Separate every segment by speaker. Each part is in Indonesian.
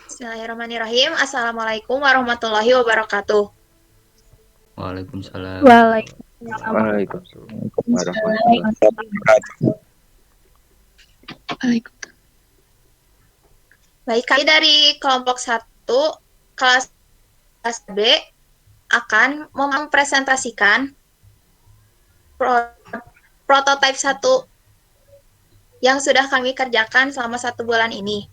Speaker 1: Bismillahirrahmanirrahim. Assalamualaikum warahmatullahi wabarakatuh.
Speaker 2: Waalaikumsalam
Speaker 3: Waalaikumsalam
Speaker 2: warahmatullahi wabarakatuh.
Speaker 3: warahmatullahi wabarakatuh.
Speaker 1: Baik, kami dari kelompok 1 kelas B akan mempresentasikan prototipe 1 yang sudah kami kerjakan selama 1 bulan ini.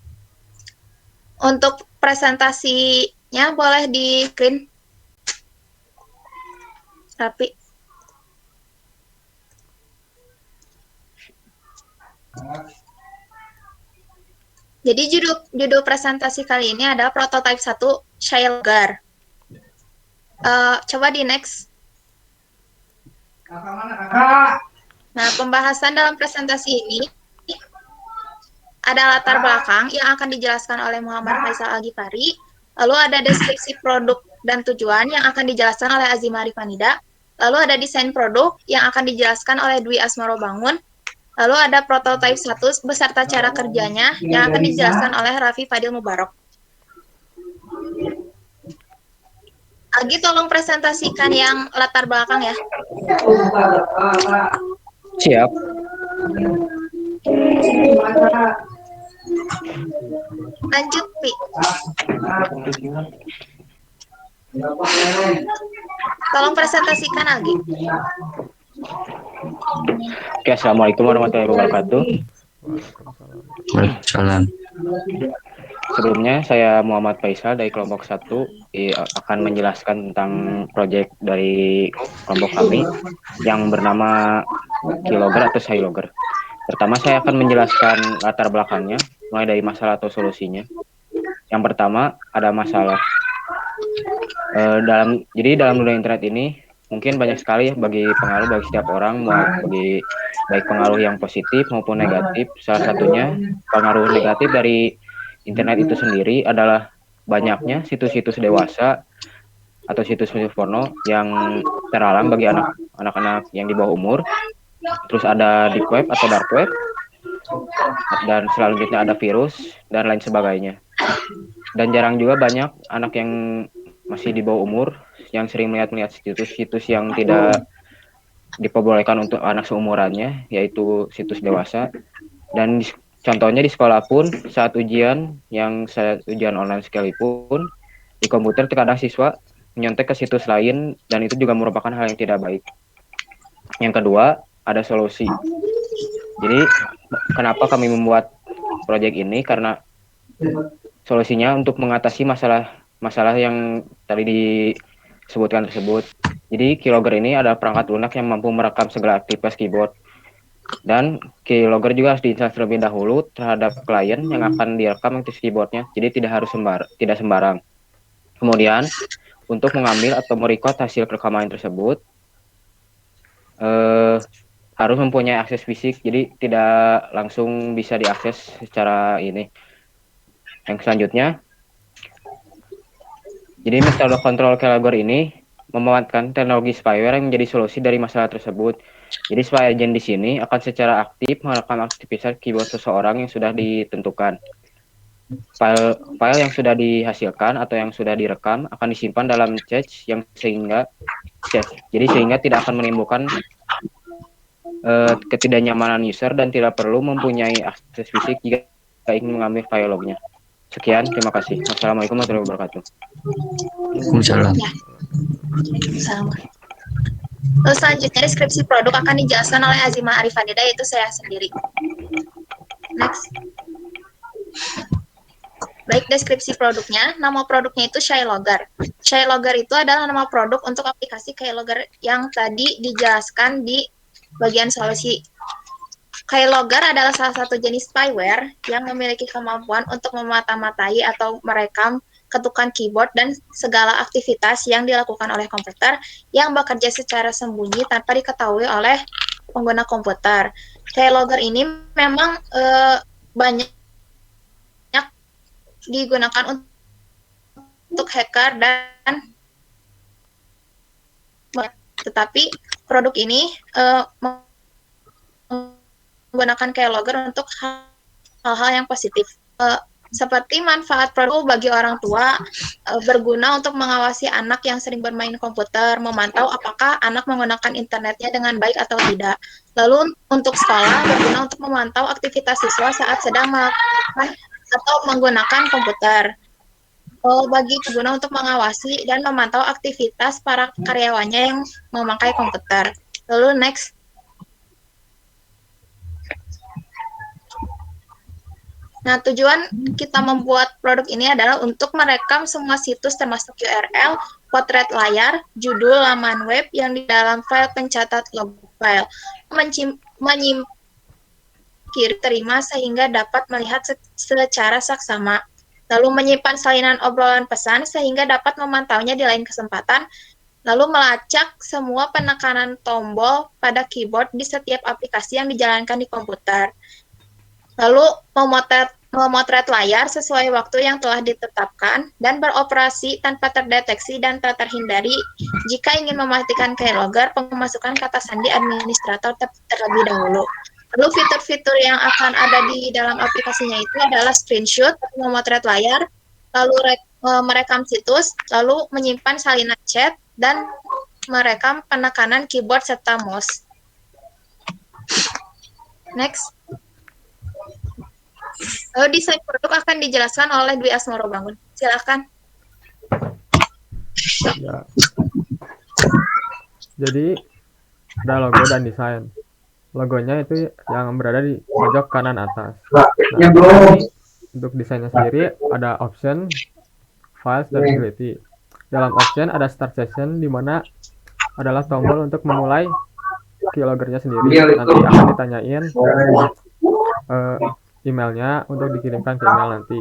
Speaker 1: Untuk presentasinya boleh di screen. Tapi jadi judul presentasi kali ini adalah prototipe 1 Shailgar. Coba di next. Nah, pembahasan dalam presentasi ini ada latar belakang yang akan dijelaskan oleh Muhammad Faisal Al-Ghifari, lalu ada deskripsi produk dan tujuan yang akan dijelaskan oleh Azimah Arifanida, lalu ada desain produk yang akan dijelaskan oleh Dwi Asmoro Bangun, lalu ada prototipe 1 beserta cara kerjanya yang akan dijelaskan oleh Raffi Fadil Mubarok. Agi, tolong presentasikan yang latar belakang ya.
Speaker 3: Siap.
Speaker 1: Lanjut, Pi. Tolong presentasikan, Agi.
Speaker 3: Oke, assalamualaikum warahmatullahi wabarakatuh.
Speaker 2: Waalaikumsalam.
Speaker 3: Sebelumnya saya Muhammad Faisal dari kelompok 1 akan menjelaskan tentang proyek dari kelompok kami yang bernama Kilogger atau Shailogger. Pertama saya akan menjelaskan latar belakangnya, mulai dari masalah atau solusinya. Yang pertama ada masalah. Jadi dalam dunia internet ini mungkin banyak sekali bagi pengaruh bagi setiap orang, bagi baik pengaruh yang positif maupun negatif. Salah satunya pengaruh negatif dari internet itu sendiri adalah banyaknya situs-situs dewasa atau situs porno yang terhalang bagi anak-anak yang di bawah umur. Terus ada deep web atau dark web, dan selanjutnya ada virus dan lain sebagainya. Dan jarang juga banyak anak yang masih di bawah umur yang sering melihat situs-situs yang tidak diperbolehkan untuk anak seumurannya, yaitu situs dewasa. Dan contohnya di sekolah pun saat ujian online sekalipun, di komputer terkadang siswa menyontek ke situs lain dan itu juga merupakan hal yang tidak baik. Yang kedua, ada solusi. Jadi kenapa kami membuat proyek ini? Karena solusinya untuk mengatasi masalah yang tadi disebutkan tersebut. Jadi Keylogger ini adalah perangkat lunak yang mampu merekam segala aktivitas keyboard. Dan Keylogger juga harus diinstal terlebih dahulu terhadap klien yang akan direkam aktivitas keyboardnya. Jadi tidak sembarang. Kemudian untuk mengambil atau merecord hasil rekaman tersebut harus mempunyai akses fisik. Jadi tidak langsung bisa diakses secara ini. Yang selanjutnya, jadi metode kontrol Keylogger ini memanfaatkan teknologi spyware yang menjadi solusi dari masalah tersebut. Jadi spy agent di sini akan secara aktif merekam aktivitas keyboard seseorang yang sudah ditentukan. File yang sudah dihasilkan atau yang sudah direkam akan disimpan dalam cache sehingga tidak akan menimbulkan ketidaknyamanan user dan tidak perlu mempunyai akses fisik jika ingin mengambil file lognya. Sekian, terima kasih. Wassalamualaikum warahmatullahi wabarakatuh.
Speaker 2: Waalaikumsalam.
Speaker 1: Terus selanjutnya deskripsi produk akan dijelaskan oleh Azimah Arifanida, yaitu saya sendiri. Next. Baik, deskripsi produknya. Nama produknya itu Shailogger. Shailogger itu adalah nama produk untuk aplikasi Keylogger yang tadi dijelaskan di bagian solusi. Keylogger adalah salah satu jenis spyware yang memiliki kemampuan untuk memata-matai atau merekam ketukan keyboard dan segala aktivitas yang dilakukan oleh komputer yang bekerja secara sembunyi tanpa diketahui oleh pengguna komputer. Keylogger ini memang banyak digunakan untuk hacker dan tetapi produk ini menggunakan Keylogger untuk hal-hal yang positif. Seperti manfaat produk bagi orang tua, berguna untuk mengawasi anak yang sering bermain komputer, memantau apakah anak menggunakan internetnya dengan baik atau tidak. Lalu untuk sekolah, berguna untuk memantau aktivitas siswa saat sedang melakukan atau menggunakan komputer. Bagi pengguna untuk mengawasi dan memantau aktivitas para karyawannya yang memakai komputer. Lalu next. Nah, tujuan kita membuat produk ini adalah untuk merekam semua situs termasuk URL, potret layar, judul, laman web yang di dalam file pencatat log file. Menyimpan kiri terima sehingga dapat melihat secara saksama. Lalu menyimpan salinan obrolan pesan sehingga dapat memantaunya di lain kesempatan. Lalu melacak semua penekanan tombol pada keyboard di setiap aplikasi yang dijalankan di komputer. Lalu memotret layar sesuai waktu yang telah ditetapkan dan beroperasi tanpa terdeteksi dan tak terhindari jika ingin mematikan keylogger pemasukan kata sandi administrator terlebih dahulu. Lalu fitur-fitur yang akan ada di dalam aplikasinya itu adalah screenshot, memotret layar, lalu merekam situs, lalu menyimpan salinan chat, dan merekam penekanan keyboard serta mouse. Next. Lalu desain produk akan dijelaskan oleh Dwi Asmoro Bangun. Silakan.
Speaker 4: Ya. Jadi ada logo dan desain. Logonya itu yang berada di pojok kanan atas. Nah, untuk desainnya sendiri ada option, files, dan utility. Dalam option ada start session di mana adalah tombol untuk memulai keyloggernya sendiri. Nanti akan ditanyain emailnya untuk dikirimkan ke email nanti.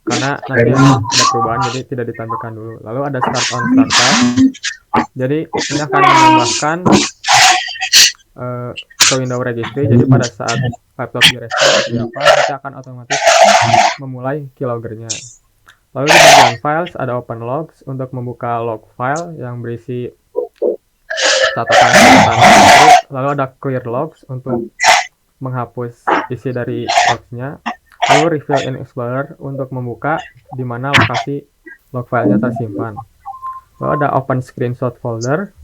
Speaker 4: Karena nanti ada perubahan jadi tidak ditampilkan dulu. Lalu ada start on startup. Jadi ini akan menambahkan ke window registry. Jadi pada saat laptop di restart nanti akan otomatis memulai keyloggernya. Lalu di bagian files ada open logs untuk membuka log file yang berisi catatan. Lalu ada clear logs untuk menghapus isi dari logs-nya. Lalu reveal in Explorer untuk membuka di mana lokasi log filenya tersimpan. Lalu ada open screenshot folder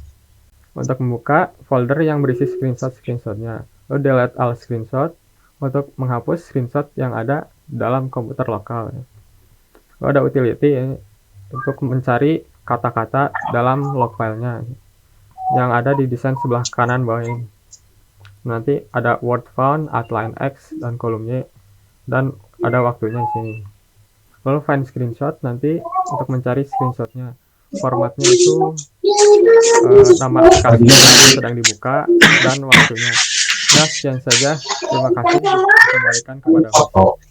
Speaker 4: untuk membuka folder yang berisi screenshot-nya. Lalu delete all screenshot untuk menghapus screenshot yang ada dalam komputer lokal. Lalu ada utility untuk mencari kata-kata dalam log filenya yang ada di desain sebelah kanan bawah ini. Nanti ada word found, outline X, dan kolom Y, dan ada waktunya di sini. Lalu find screenshot nanti untuk mencari screenshotnya. Formatnya itu nama aplikasi yang sedang dibuka dan waktunya. Ya, sekian saja. Terima kasih. Kembalikan kepada host.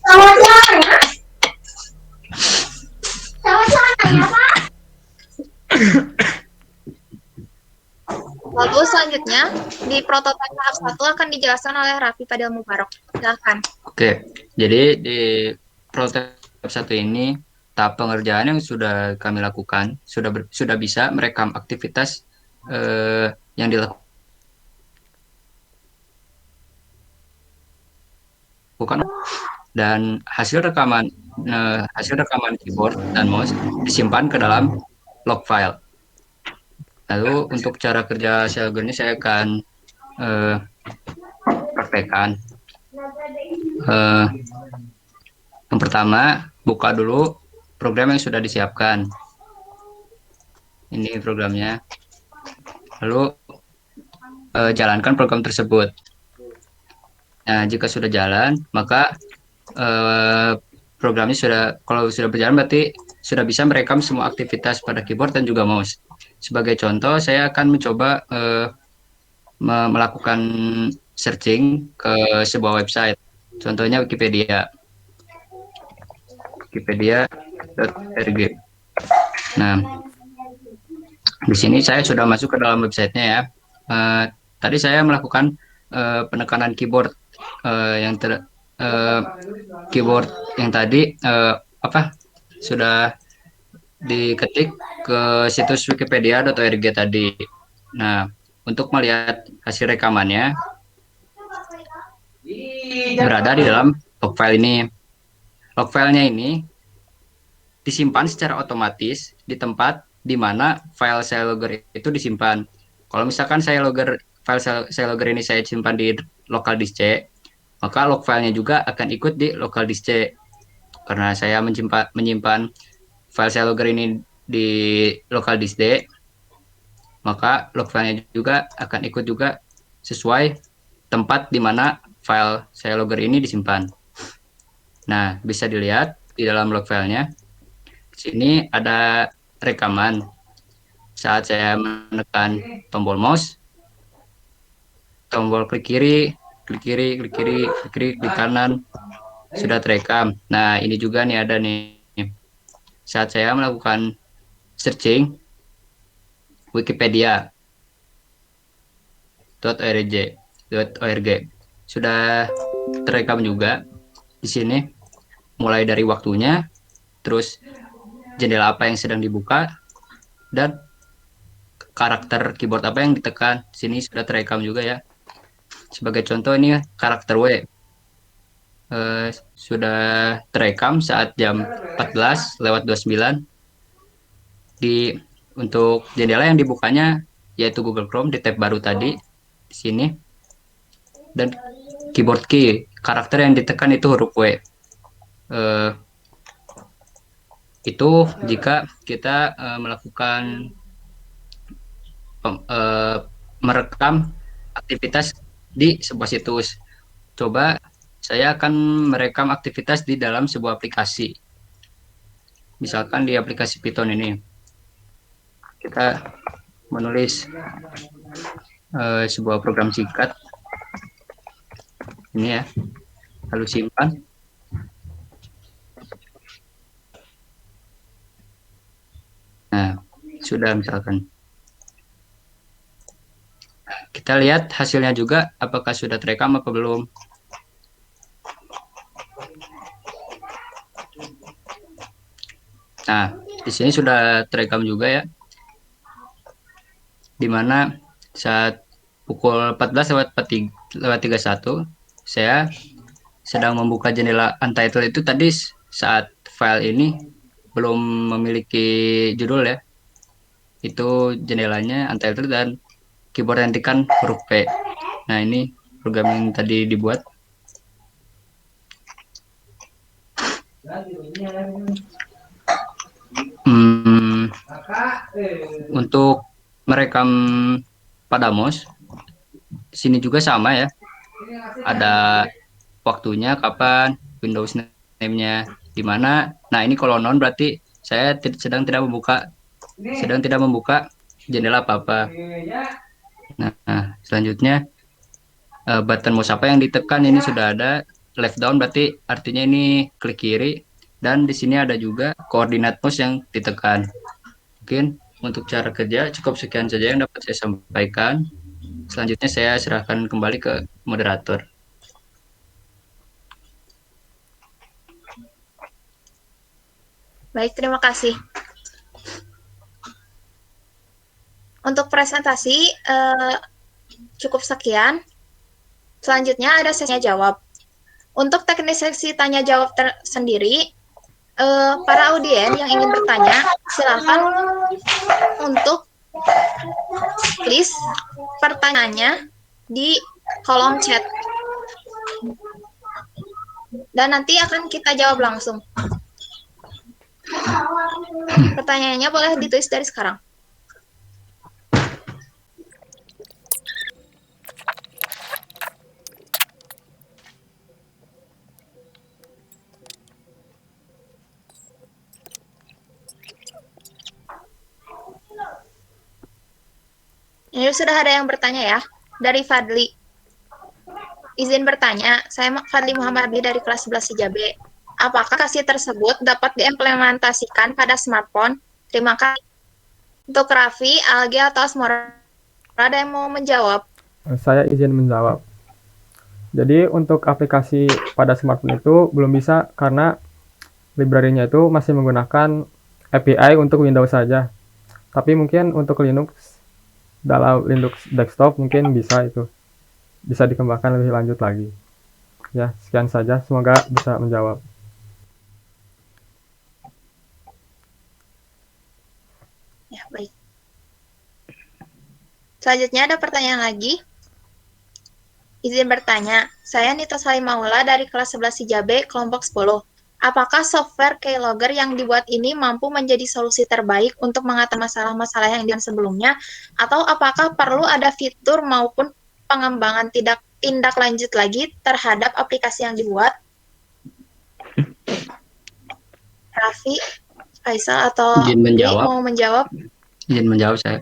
Speaker 1: Lalu selanjutnya di prototipe tahap 1 akan dijelaskan oleh Raffi Fadil Mubarok. Silakan.
Speaker 2: Oke, jadi di prototipe 1 ini tahap pengerjaan yang sudah kami lakukan sudah bisa merekam aktivitas yang dilakukan dan hasil rekaman keyboard dan mouse disimpan ke dalam log file. Lalu untuk cara kerja Shellger ini saya akan praktekkan. Yang pertama, buka dulu program yang sudah disiapkan. Ini programnya. Lalu jalankan program tersebut. Nah, jika sudah jalan, maka programnya kalau sudah berjalan berarti sudah bisa merekam semua aktivitas pada keyboard dan juga mouse. Sebagai contoh, saya akan mencoba melakukan searching ke sebuah website. Contohnya wikipedia.org. Nah, di sini saya sudah masuk ke dalam websitenya ya. Tadi saya melakukan penekanan keyboard keyboard yang tadi sudah diketik ke situs wikipedia.org tadi. Nah, untuk melihat hasil rekamannya berada di dalam log file ini. log filenya ini disimpan secara otomatis di tempat di mana file SciLogger itu disimpan. Kalau misalkan file SciLogger ini saya simpan di local disk C, maka log filenya juga akan ikut di local disk C. Karena saya menyimpan file SciLogger ini di local disk D, maka log filenya juga akan ikut juga sesuai tempat di mana file SciLogger ini disimpan. Nah, bisa dilihat di dalam log filenya. Di sini ada rekaman saat saya menekan tombol mouse, tombol klik kiri, klik kiri, klik kiri, klik kiri, klik kanan, sudah terekam. Nah, ini juga nih ada nih. Saat saya melakukan searching wikipedia.org sudah terekam juga di sini, mulai dari waktunya, terus jendela apa yang sedang dibuka, dan karakter keyboard apa yang ditekan. Sini sudah terekam juga ya. Sebagai contoh ini karakter W sudah terekam saat jam 14:29. Untuk jendela yang dibukanya yaitu Google Chrome di tab baru tadi di sini, dan keyboard key karakter yang ditekan itu huruf W. Itu jika kita melakukan merekam aktivitas di sebuah situs. Coba saya akan merekam aktivitas di dalam sebuah aplikasi. Misalkan di aplikasi Python ini, kita menulis sebuah program singkat. Ini ya, lalu simpan. Nah, sudah misalkan. Kita lihat hasilnya juga, apakah sudah terekam apa belum. Nah, di sini sudah terekam juga ya. Di mana saat pukul 14:31 saya sedang membuka jendela Untitled itu tadi saat file ini belum memiliki judul ya. Itu jendelanya Untitled dan keyboard yang tekan huruf P. Nah, ini program yang tadi dibuat. Untuk merekam pada mouse, sini juga sama ya. Ada waktunya kapan, Windows name-nya di mana. Nah, ini kalau non berarti saya sedang tidak membuka jendela apa-apa. Nah, selanjutnya button mouse apa yang ditekan ini sudah ada. Left down berarti artinya ini klik kiri, dan di sini ada juga koordinat mouse yang ditekan. Mungkin untuk cara kerja cukup sekian saja yang dapat saya sampaikan. Selanjutnya saya serahkan kembali ke moderator.
Speaker 1: Baik, terima kasih. Untuk presentasi cukup sekian. Selanjutnya ada sesi jawab. Untuk teknis sesi tanya jawab sendiri, para audien yang ingin bertanya, silakan untuk tulis pertanyaannya di kolom chat. Dan nanti akan kita jawab langsung. Pertanyaannya boleh ditulis dari sekarang. Ini sudah ada yang bertanya ya, dari Fadli. Izin bertanya, saya Fadli Muhammad Abdi dari kelas 11 IJB. Apakah kasih tersebut dapat diimplementasikan pada smartphone? Terima kasih. Untuk Raffi, Algi, atau Asmora, ada yang mau menjawab?
Speaker 4: Saya izin menjawab. Jadi untuk aplikasi pada smartphone itu belum bisa karena library-nya itu masih menggunakan API untuk Windows saja. Tapi mungkin untuk Linux, dalam Linux desktop mungkin bisa dikembangkan lebih lanjut lagi. Ya, sekian saja. Semoga bisa menjawab.
Speaker 1: Baik. Selanjutnya ada pertanyaan lagi. Izin bertanya, saya Nita Salimaula dari kelas 11 Sijabe, kelompok 10. Apakah software keylogger yang dibuat ini mampu menjadi solusi terbaik untuk mengatasi masalah-masalah yang dilakukan sebelumnya, atau apakah perlu ada fitur maupun pengembangan tindak lanjut lagi terhadap aplikasi yang dibuat? Raffi, Faisal, atau
Speaker 2: Izin
Speaker 1: Dwi
Speaker 2: menjawab.
Speaker 1: mau menjawab?
Speaker 2: Izin menjawab saya.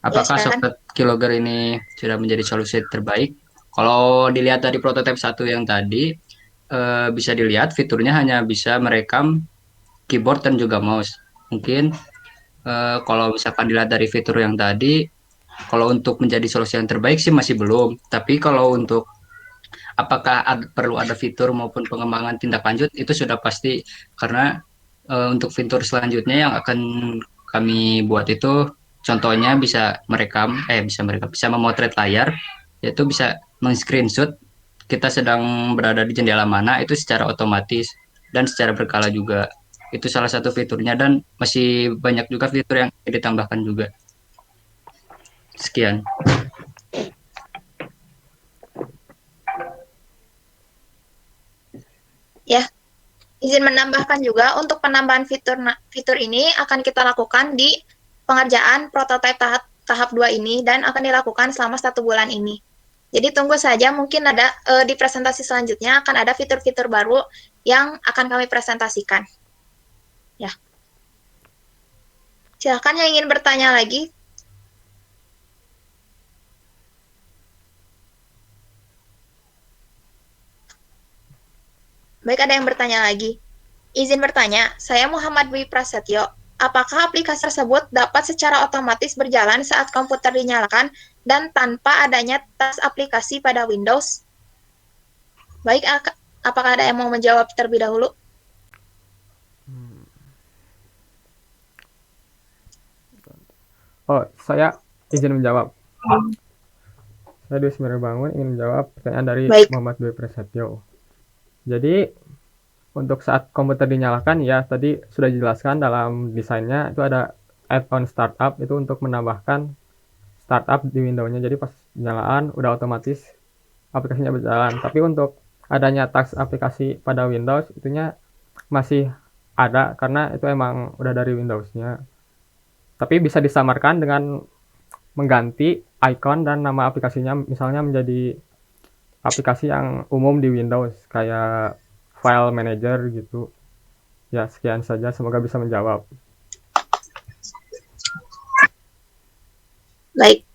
Speaker 2: Apakah
Speaker 1: silakan.
Speaker 2: software keylogger ini sudah menjadi solusi terbaik? Kalau dilihat dari prototipe 1 yang tadi, bisa dilihat fiturnya hanya bisa merekam keyboard dan juga mouse. Mungkin kalau misalkan dilihat dari fitur yang tadi, kalau untuk menjadi solusi yang terbaik sih masih belum. Tapi kalau untuk apakah perlu ada fitur maupun pengembangan tindak lanjut, itu sudah pasti. Karena untuk fitur selanjutnya yang akan kami buat itu, contohnya bisa bisa memotret layar, yaitu bisa meng-screenshot kita sedang berada di jendela mana itu secara otomatis dan secara berkala juga. Itu salah satu fiturnya dan masih banyak juga fitur yang ditambahkan juga. Sekian.
Speaker 1: Ya, izin menambahkan juga untuk penambahan fitur ini akan kita lakukan di pengerjaan prototipe tahap 2 ini dan akan dilakukan selama 1 bulan ini. Jadi tunggu saja, mungkin ada di presentasi selanjutnya akan ada fitur-fitur baru yang akan kami presentasikan. Ya. Silakan yang ingin bertanya lagi. Baik, ada yang bertanya lagi. Izin bertanya, saya Muhammad Dwi Prasetyo. Apakah aplikasi tersebut dapat secara otomatis berjalan saat komputer dinyalakan dan tanpa adanya tas aplikasi pada Windows? Baik, apakah ada yang mau menjawab terlebih dahulu?
Speaker 4: Oh, saya izin menjawab. Saya Dwi Bangun ingin menjawab pertanyaan dari Muhammad Dwi Prasetyo. Jadi untuk saat komputer dinyalakan, ya tadi sudah dijelaskan dalam desainnya itu ada add-on startup, itu untuk menambahkan startup di Windows-nya. Jadi pas penyalaan udah otomatis aplikasinya berjalan. Tapi untuk adanya task aplikasi pada Windows itunya masih ada karena itu emang udah dari Windows-nya. Tapi bisa disamarkan dengan mengganti icon dan nama aplikasinya, misalnya menjadi aplikasi yang umum di Windows kayak file manager gitu. Ya, sekian saja, semoga bisa menjawab.
Speaker 1: Baik.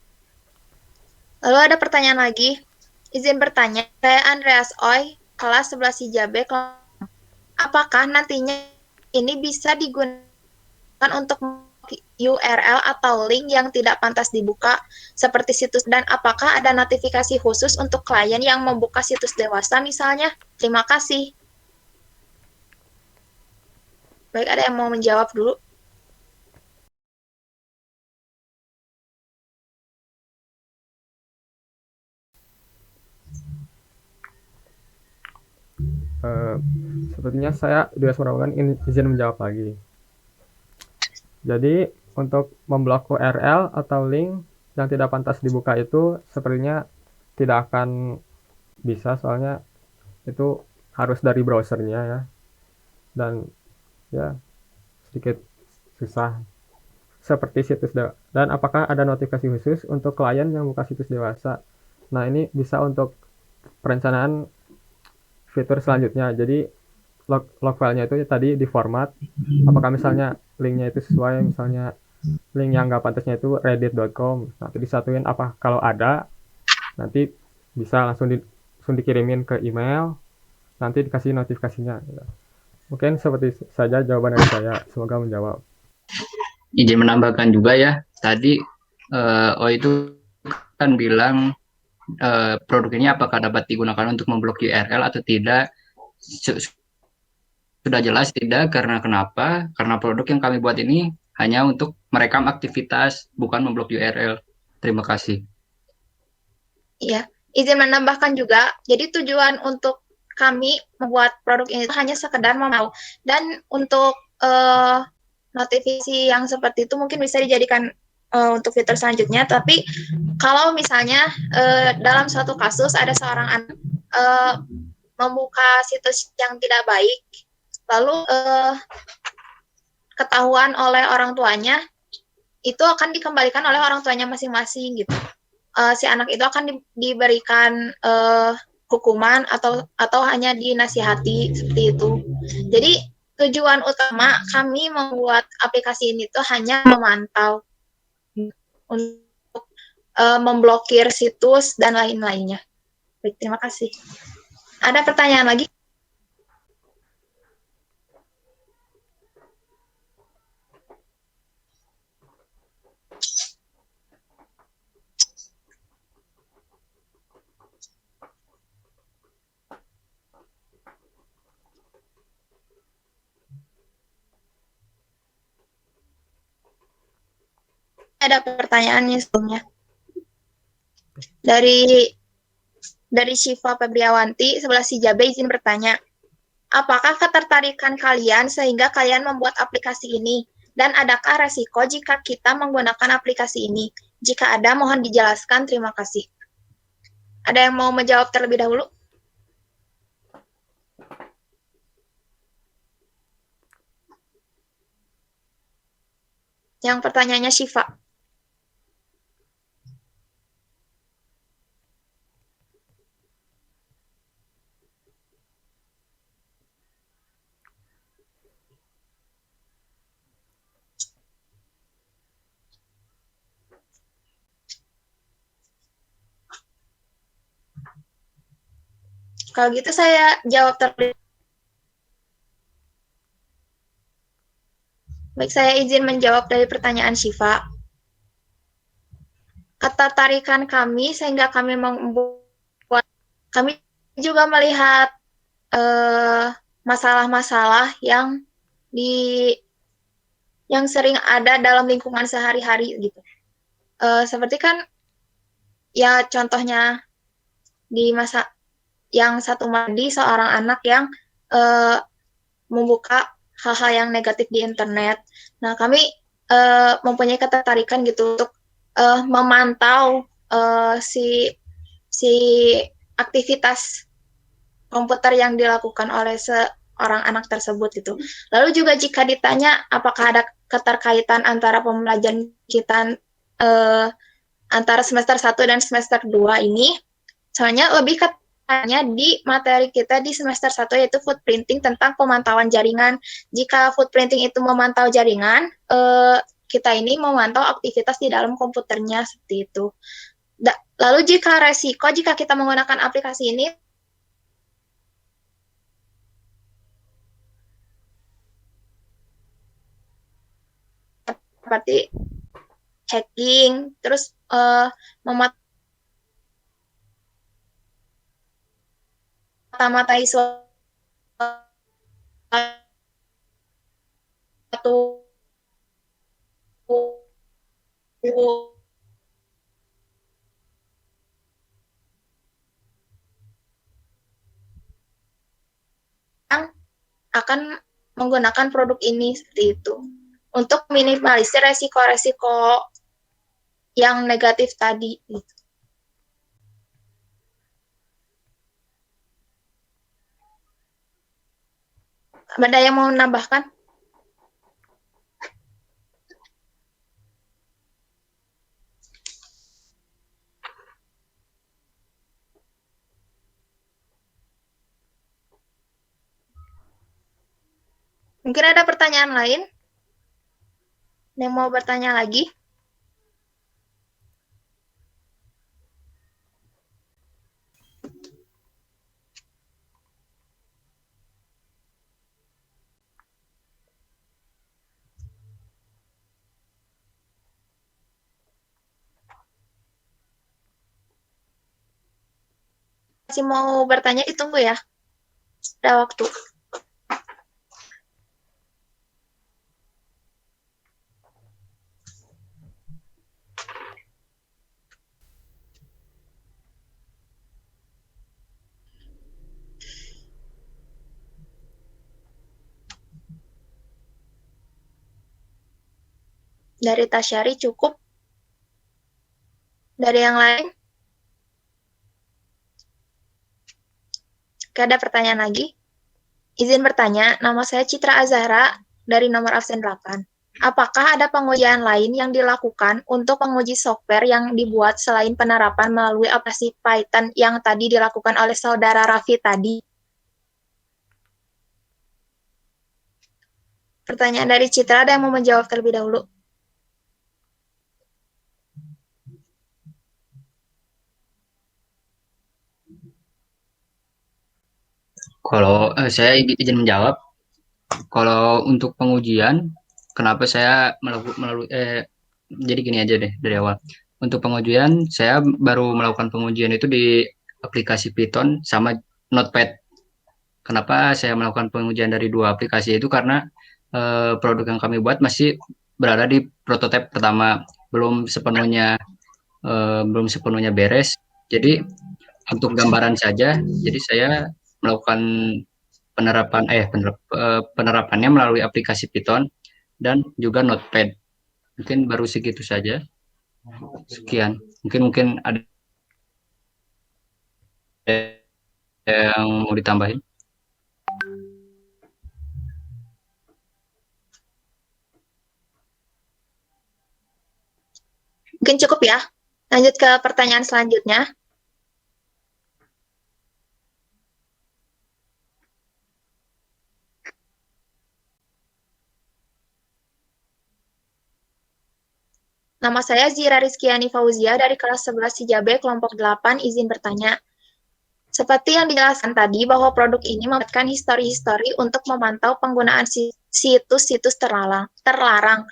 Speaker 1: Lalu ada pertanyaan lagi. Izin bertanya, saya Andreas Oy, kelas 11 Sijabe. Apakah nantinya ini bisa digunakan untuk URL atau link yang tidak pantas dibuka seperti situs, dan apakah ada notifikasi khusus untuk klien yang membuka situs dewasa misalnya? Terima kasih. Baik, ada yang mau menjawab dulu?
Speaker 4: Sepertinya saya Dwi Asmarawan izin menjawab lagi. Jadi untuk memblok URL atau link yang tidak pantas dibuka itu sepertinya tidak akan bisa, soalnya itu harus dari browsernya ya, dan ya sedikit susah seperti situs dan apakah ada notifikasi khusus untuk klien yang buka situs dewasa? Nah, ini bisa untuk perencanaan fitur selanjutnya. Jadi log filenya itu tadi diformat, apakah misalnya linknya itu sesuai, misalnya link yang nggak pantasnya itu reddit.com, nanti disatuin apa, kalau ada nanti bisa langsung dikirimin ke email, nanti dikasih notifikasinya. Mungkin seperti saja jawaban dari saya, semoga menjawab.
Speaker 2: Izin menambahkan juga ya, tadi itu kan bilang produk ini apakah dapat digunakan untuk memblok URL atau tidak. Sudah jelas tidak, karena kenapa? Karena produk yang kami buat ini hanya untuk merekam aktivitas, bukan memblok URL. Terima kasih.
Speaker 1: Iya, izin menambahkan juga, jadi tujuan untuk kami membuat produk ini hanya sekedar mau, dan untuk notifikasi yang seperti itu mungkin bisa dijadikan untuk fitur selanjutnya. Tapi kalau misalnya dalam suatu kasus ada seorang anak membuka situs yang tidak baik, lalu ketahuan oleh orang tuanya, itu akan dikembalikan oleh orang tuanya masing-masing gitu. Si anak itu akan diberikan hukuman atau hanya dinasihati seperti itu. Jadi tujuan utama kami membuat aplikasi ini tuh hanya memantau untuk memblokir situs dan lain-lainnya. Baik, terima kasih. Ada pertanyaan lagi? Ada pertanyaannya sebelumnya. Dari Syifa Febriawanti, sebelah si Jabe izin bertanya, apakah ketertarikan kalian sehingga kalian membuat aplikasi ini? Dan adakah resiko jika kita menggunakan aplikasi ini? Jika ada, mohon dijelaskan. Terima kasih. Ada yang mau menjawab terlebih dahulu? Yang pertanyaannya Syifa. Kalau gitu saya jawab terlebih. Baik, saya izin menjawab dari pertanyaan Syifa. Ketertarikan kami sehingga kami membuat, kami juga melihat masalah-masalah yang sering ada dalam lingkungan sehari-hari gitu. Seperti kan ya contohnya di masa yang satu mandi seorang anak yang membuka hal-hal yang negatif di internet. Nah, kami mempunyai ketertarikan gitu untuk memantau si aktivitas komputer yang dilakukan oleh seorang anak tersebut gitu. Lalu juga jika ditanya apakah ada keterkaitan antara pembelajaran kita antara semester 1 dan semester 2 ini, soalnya lebih ke di materi kita di semester 1 yaitu footprinting tentang pemantauan jaringan. Jika footprinting itu memantau jaringan, kita ini memantau aktivitas di dalam komputernya seperti itu. Lalu jika resiko jika kita menggunakan aplikasi ini seperti hacking, terus memata-matai suatu yang akan menggunakan produk ini seperti itu untuk minimalisir resiko-resiko yang negatif tadi. Ada yang mau menambahkan? Mungkin ada pertanyaan lain? Yang mau bertanya lagi? Masih mau bertanya, ditunggu ya. Ada waktu. Dari Tasyari cukup. Dari yang lain? Oke, ada pertanyaan lagi? Izin bertanya, nama saya Citra Azahra dari nomor absen 8. Apakah ada pengujian lain yang dilakukan untuk menguji software yang dibuat selain penerapan melalui aplikasi Python yang tadi dilakukan oleh saudara Raffi tadi? Pertanyaan dari Citra, ada yang mau menjawab terlebih dahulu?
Speaker 2: Kalau saya izin menjawab, kalau untuk pengujian, kenapa saya melalui jadi gini aja deh dari awal. Untuk pengujian, saya baru melakukan pengujian itu di aplikasi Python sama Notepad. Kenapa saya melakukan pengujian dari dua aplikasi itu? Karena produk yang kami buat masih berada di prototipe pertama, belum sepenuhnya beres. Jadi untuk gambaran saja, jadi saya melakukan penerapannya melalui aplikasi Python dan juga Notepad. Mungkin baru segitu saja. Sekian. Mungkin ada yang mau ditambahin.
Speaker 1: Mungkin cukup ya. Lanjut ke pertanyaan selanjutnya. Nama saya Zira Rizkiani Fauzia dari kelas 11 Hijabe kelompok 8, izin bertanya. Seperti yang dijelaskan tadi bahwa produk ini membuatkan histori-histori untuk memantau penggunaan situs-situs terlarang.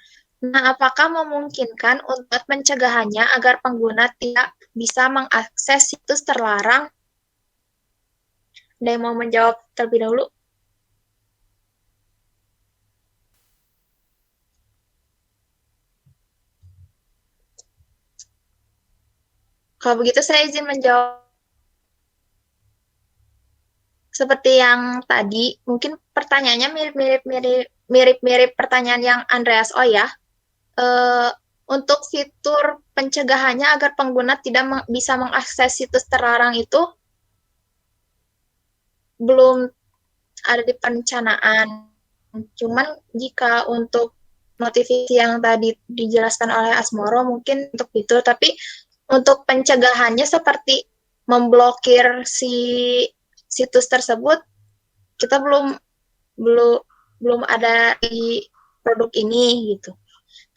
Speaker 1: Nah, apakah memungkinkan untuk pencegahannya agar pengguna tidak bisa mengakses situs terlarang? Ada yang mau menjawab terlebih dahulu? Kalau begitu saya izin menjawab. Seperti yang tadi, mungkin pertanyaannya mirip-mirip pertanyaan yang Andreas Oh ya. Untuk fitur pencegahannya agar pengguna tidak bisa mengakses situs terlarang itu belum ada di perencanaan. Cuman jika untuk notifikasi yang tadi dijelaskan oleh Asmoro mungkin untuk fitur, tapi untuk pencegahannya seperti memblokir si situs tersebut kita belum ada di produk ini gitu.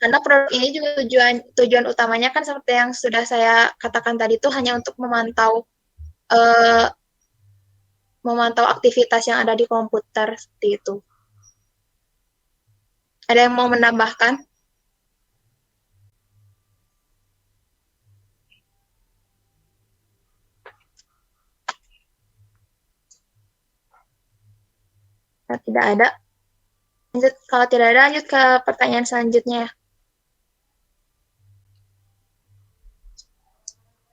Speaker 1: Karena produk ini juga tujuan utamanya kan seperti yang sudah saya katakan tadi itu hanya untuk uh, memantau aktivitas yang ada di komputer seperti itu. Ada yang mau menambahkan? Nah, tidak ada. Lanjut, kalau tidak ada, lanjut ke pertanyaan selanjutnya ya.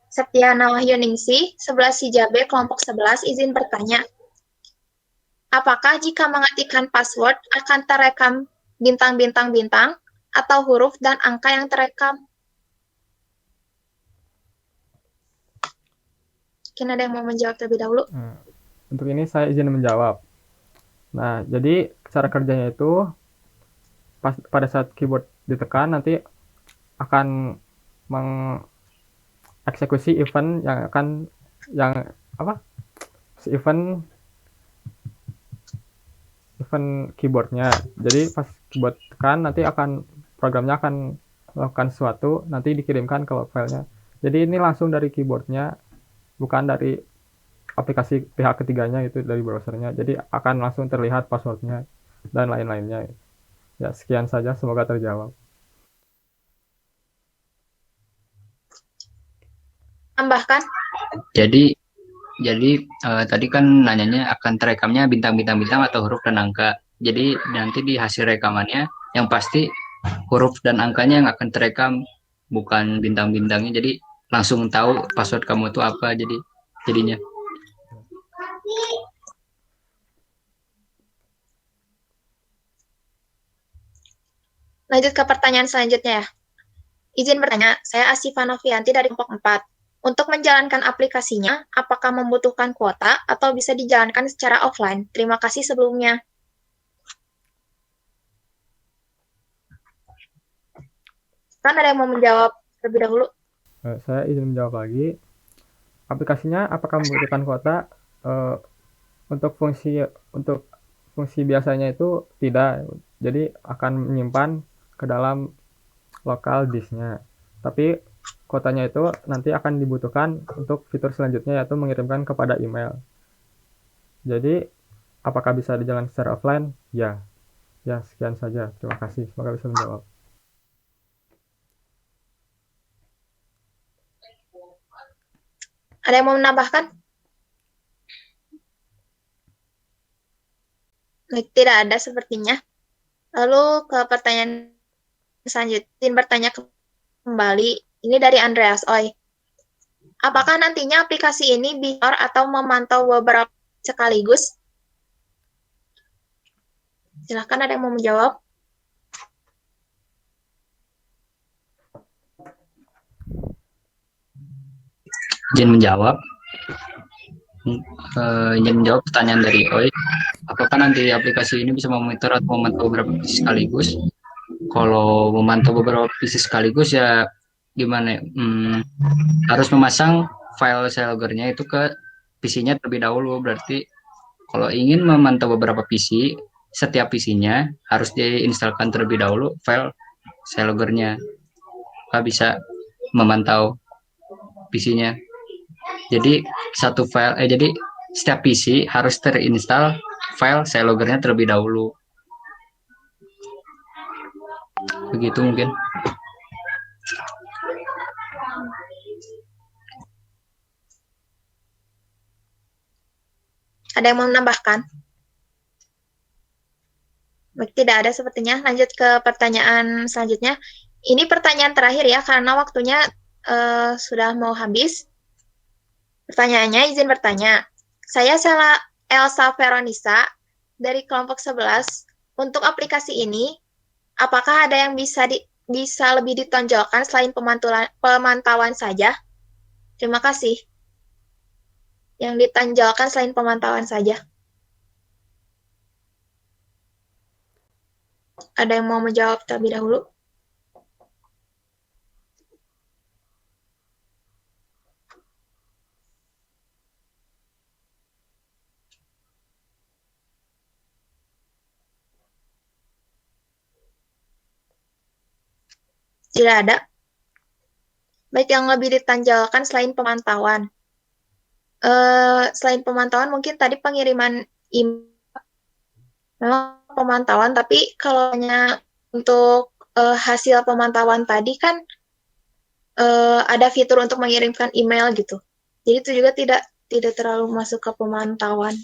Speaker 1: Septiana Wahyuningsih, 11 Hijabe, kelompok 11, izin bertanya. Apakah jika mengetikkan password akan terekam bintang-bintang-bintang atau huruf dan angka yang terekam? Mungkin ada yang mau menjawab terlebih dahulu.
Speaker 4: Untuk ini saya izin menjawab. Nah, jadi cara kerjanya itu pada saat keyboard ditekan nanti akan mengeksekusi event event keyboardnya. Jadi pas keyboard tekan nanti programnya akan melakukan sesuatu, nanti dikirimkan ke log filenya. Jadi ini langsung dari keyboardnya, bukan dari aplikasi pihak ketiganya, itu dari browsernya. Jadi akan langsung terlihat passwordnya dan lain-lainnya. Ya, sekian saja, semoga terjawab.
Speaker 1: Tambahkan.
Speaker 2: Jadi tadi kan nanyanya akan terekamnya bintang-bintang-bintang atau huruf dan angka. Jadi nanti di hasil rekamannya yang pasti huruf dan angkanya yang akan terekam, bukan bintang-bintangnya. Jadi langsung tahu password kamu itu apa jadinya.
Speaker 1: Lanjut ke pertanyaan selanjutnya ya. Izin bertanya, saya Asifa Novianti dari kelompok 4. Untuk menjalankan aplikasinya, apakah membutuhkan kuota atau bisa dijalankan secara offline? Terima kasih sebelumnya. Kan ada yang mau menjawab terlebih dahulu?
Speaker 4: Saya izin menjawab lagi. Aplikasinya apakah membutuhkan kuota? Eh, untuk fungsi biasanya itu tidak. Jadi akan menyimpan ke dalam lokal disknya. Tapi kuotanya itu nanti akan dibutuhkan untuk fitur selanjutnya yaitu mengirimkan kepada email. Jadi apakah bisa dijalankan secara offline? Ya. Ya, sekian saja. Terima kasih. Semoga bisa menjawab.
Speaker 1: Ada yang mau menambahkan? Tidak ada sepertinya. Lalu ke pertanyaan selanjutnya, bertanya kembali. Ini dari Andreas Oi. Apakah nantinya aplikasi ini bisa atau memantau beberapa sekaligus? Silahkan ada yang mau menjawab.
Speaker 2: Izin menjawab. Izin menjawab pertanyaan dari Oi. Apakah nanti aplikasi ini bisa memonitor atau memantau beberapa PC sekaligus? Kalau memantau beberapa PC sekaligus ya gimana? Harus memasang file shelloggernya itu ke PC-nya terlebih dahulu. Berarti kalau ingin memantau beberapa PC, setiap PC-nya harus diinstalkan terlebih dahulu file shelloggernya. Bisa memantau PC-nya. Jadi jadi setiap PC harus terinstall file shelloggernya terlebih dahulu. Begitu mungkin.
Speaker 1: Ada yang mau menambahkan? Tidak ada sepertinya. Lanjut ke pertanyaan selanjutnya. Ini pertanyaan terakhir ya, karena waktunya sudah mau habis. Pertanyaannya, izin bertanya. Saya Elsa Veronisa dari kelompok 11. Untuk aplikasi ini, apakah ada yang bisa lebih ditonjolkan selain pemantauan saja? Terima kasih. Yang ditonjolkan selain pemantauan saja. Ada yang mau menjawab terlebih dahulu? Tidak ada. Baik, yang lebih ditonjolkan selain pemantauan. Selain pemantauan, mungkin tadi pengiriman email. Memang pemantauan, tapi kalau hanya untuk hasil pemantauan tadi kan ada fitur untuk mengirimkan email gitu. Jadi itu juga tidak terlalu masuk ke pemantauan.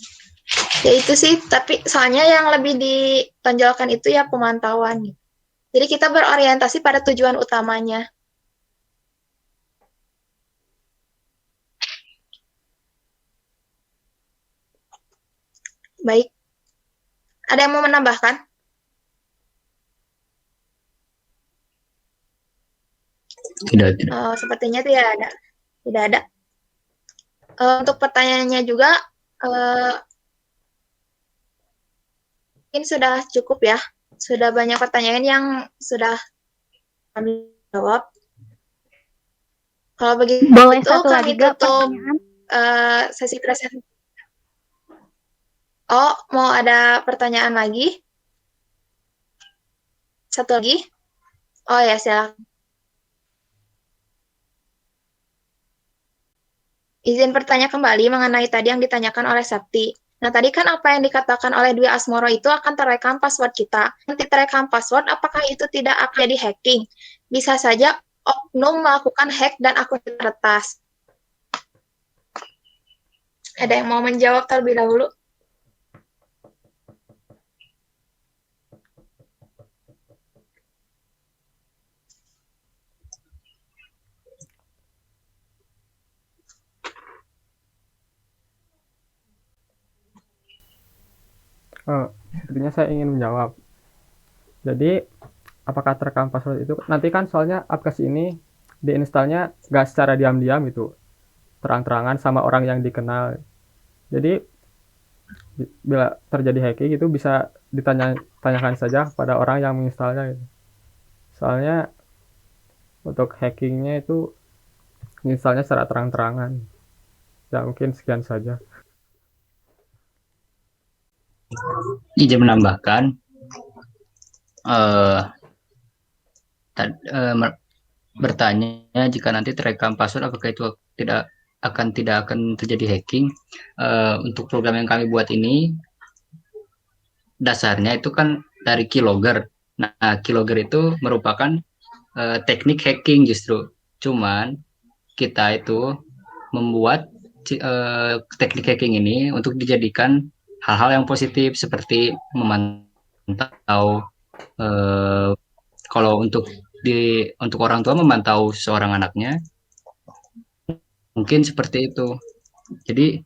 Speaker 1: Ya itu sih, tapi soalnya yang lebih ditonjolkan itu ya pemantauan. Jadi kita berorientasi pada tujuan utamanya. Baik. Ada yang mau menambahkan?
Speaker 2: Tidak.
Speaker 1: Sepertinya tidak ada. Tidak ada. Untuk pertanyaannya juga, mungkin sudah cukup ya. Sudah banyak pertanyaan yang sudah kami jawab. Kalau begitu,
Speaker 5: Boleh satu
Speaker 1: kami
Speaker 5: lagi gak
Speaker 1: tutup
Speaker 5: pertanyaan?
Speaker 1: sesi presentasi. Oh, mau ada pertanyaan lagi? Satu lagi? Oh ya, silakan. Izin bertanya kembali mengenai tadi yang ditanyakan oleh Sakti. Nah, tadi kan apa yang dikatakan oleh Dwi Asmoro itu akan terekam password kita. Nanti terekam password, apakah itu tidak akan jadi hacking? Bisa saja oknum melakukan hack dan akun retas. Ada yang mau menjawab terlebih dahulu?
Speaker 4: Sepertinya saya ingin menjawab. Jadi apakah terekam password itu nanti kan soalnya aplikasi ini diinstalnya nggak secara diam-diam itu, terang-terangan sama orang yang dikenal. Jadi bila terjadi hacking itu bisa ditanyakan saja pada orang yang menginstalnya gitu. Soalnya untuk hackingnya itu menginstalnya secara terang-terangan. Ya mungkin sekian saja.
Speaker 2: Izin menambahkan, eh, bertanya jika nanti terekam password apakah itu tidak akan terjadi hacking. Untuk program yang kami buat ini dasarnya itu kan dari keylogger. Nah, keylogger itu merupakan teknik hacking justru. Cuman kita itu membuat teknik hacking ini untuk dijadikan hal-hal yang positif seperti memantau kalau untuk orang tua memantau seorang anaknya mungkin seperti itu. Jadi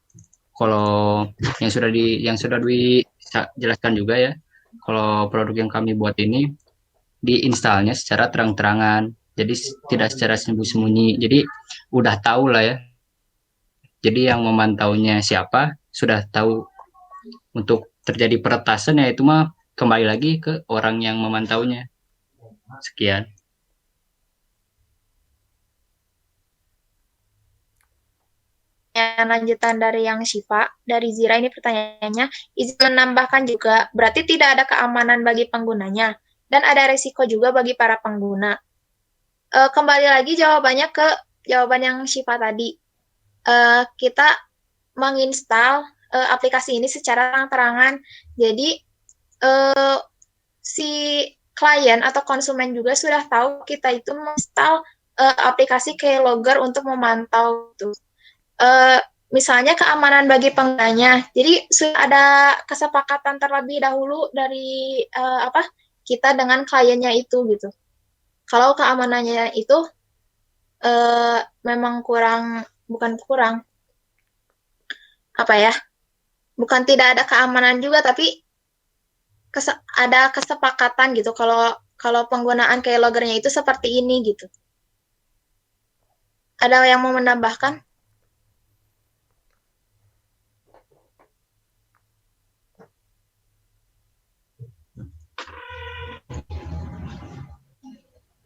Speaker 2: kalau yang sudah dijelaskan juga ya, kalau produk yang kami buat ini diinstalnya secara terang-terangan, jadi tidak secara sembunyi-sembunyi. Jadi udah tahu lah ya. Jadi yang memantaunya siapa sudah tahu. Untuk terjadi peretasan ya itu mah kembali lagi ke orang yang memantaunya. Sekian.
Speaker 1: Lanjutan dari yang Syifa, dari Zira ini pertanyaannya, izin menambahkan juga, berarti tidak ada keamanan bagi penggunanya, dan ada risiko juga bagi para pengguna. Kembali lagi jawabannya ke jawaban yang Syifa tadi. Kita menginstal aplikasi ini secara terang-terangan, jadi si klien atau konsumen juga sudah tahu kita itu menginstal aplikasi Keylogger untuk memantau itu. Misalnya keamanan bagi penggunanya. Jadi sudah ada kesepakatan terlebih dahulu dari kita dengan kliennya itu gitu. Kalau keamanannya itu memang bukan kurang, bukan tidak ada keamanan juga, tapi ada kesepakatan gitu. Kalau penggunaan keyloggernya itu seperti ini gitu. Ada yang mau menambahkan?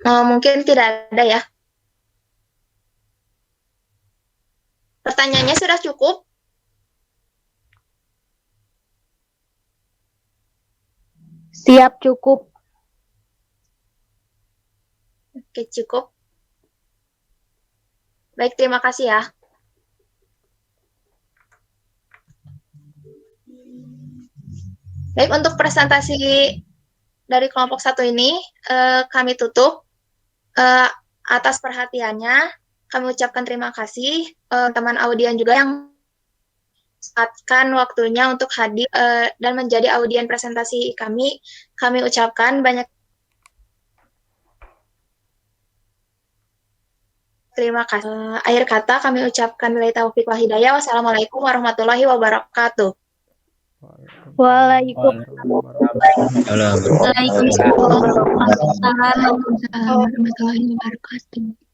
Speaker 1: Mungkin tidak ada ya. Pertanyaannya sudah cukup?
Speaker 5: Siap, cukup.
Speaker 1: Oke, cukup. Baik, terima kasih ya. Baik, untuk presentasi dari kelompok 1 ini kami tutup. Atas perhatiannya, kami ucapkan terima kasih teman audien juga yang sempatkan waktunya untuk hadir dan menjadi audien presentasi kami. Kami ucapkan banyak terima kasih. Akhir kata kami ucapkan billahi taufiq wal hidayah. Wassalamualaikum warahmatullahi wabarakatuh.
Speaker 5: Waalaikumsalam.
Speaker 1: Waalaikumsalam warahmatullahi wabarakatuh.